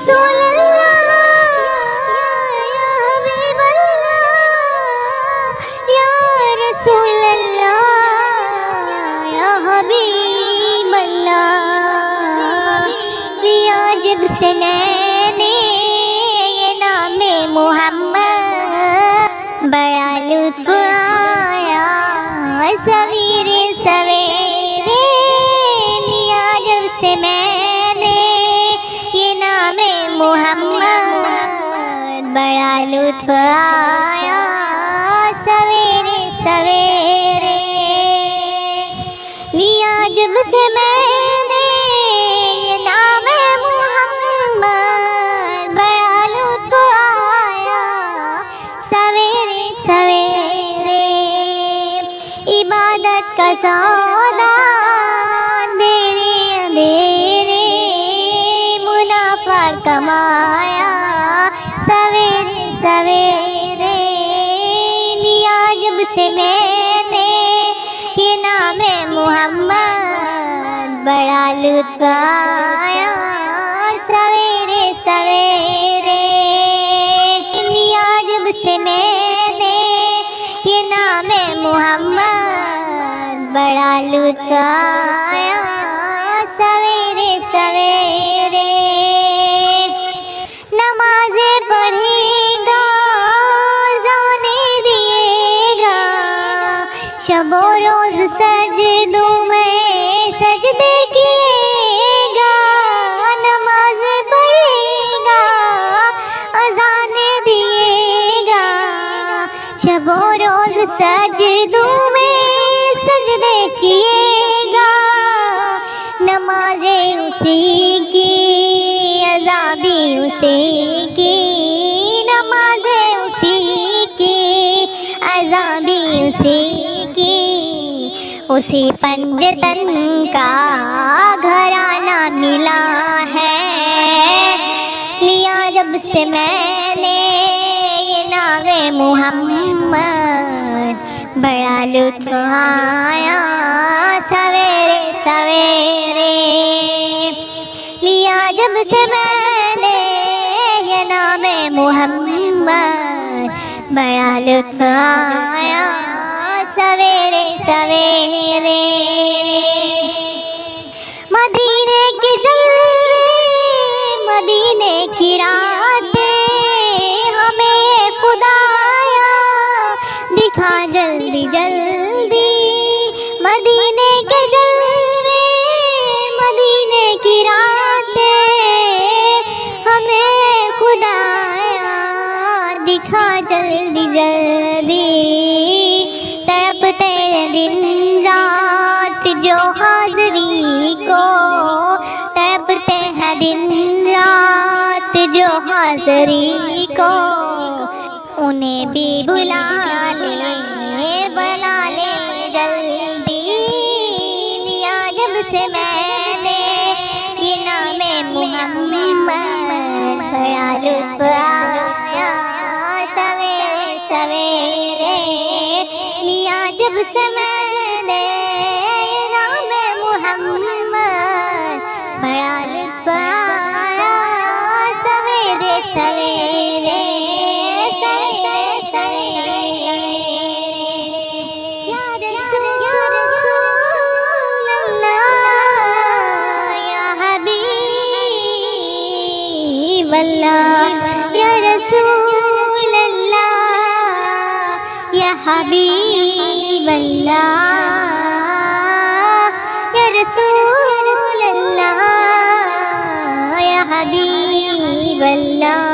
रसूल अल्लाह, या हबीब अल्लाह, या रसूल अल्लाह, या हबीब अल्लाह। लिया जब से मैंने ये नामे मोहम्मद, बड़ा लुत्फ आया सवेरे सवेरे। लिया जब से मैंने ये नामे मोहम्मद, बड़ा लुत्फ आया सवेरे सवेरे। लिया जब से मैंने ये नामे मोहम्मद, बड़ा लुत्फ आया सवेरे सवेरे। इबादत का सौदा अंधेरे अंधेरे, मुनाफा कमाया सवेरे सवेरे। लिया जब से मैंने ये नामे मोहम्मद, बड़ा लुत्फ आया सवेरे सवेरे। लिया जब से मैंने ये नामे मोहम्मद, बड़ा लुत्फ आया सवेरे सवेरे। नमाज़ें पढ़ेगा, जाने दिएगा, शबो रोज़ सजदों में सजदे किएगा। नमाज़ें पढ़ेगा, अज़ान दिएगा, शबो रोज़ सजदों में सजदे किएगा। नमाज़ें उसी की, अज़ा भी उसी की, नमाज़ें उसी की, अज़ा भी उसी की। उसी पंजतन का घराना मिला है। लिया जब से मैंने ये नामे मोहम्मद, बड़ा लुत्फ आया सवेरे सवेरे। लिया जब से मैंने ये नामे मोहम्मद, बड़ा लुत्फ आया सवेरे सवेरे। मदीने के जलवे, मदीने की रातें, हमें खुदाया दिखा जल्दी जल्दी। मदीने के जलवे, मदीने की रातें, हमें खुदाया दिखा जल्दी जल्दी। तड़पते दिन रात जो हाज़री को, तड़पते हैं दिन रात जो हाज़री को। उन्हें भी बुला ले जल्दी। लिया जब से मैंने ये नामे मोहम्मद, बड़ा लुत्फ आया सवेरे सवेरे। लिया जब से मैंने ये नामे मोहम्मद, बड़ा लुत्फ आया सवेरे सवेरे सवेरे सवेरे। या रसूल अल्लाह, या हबीब अल्लाह, या रसूल अल्लाह, या हबीब अल्लाह, या रसूल अल्लाह, या हबीब अल्लाह।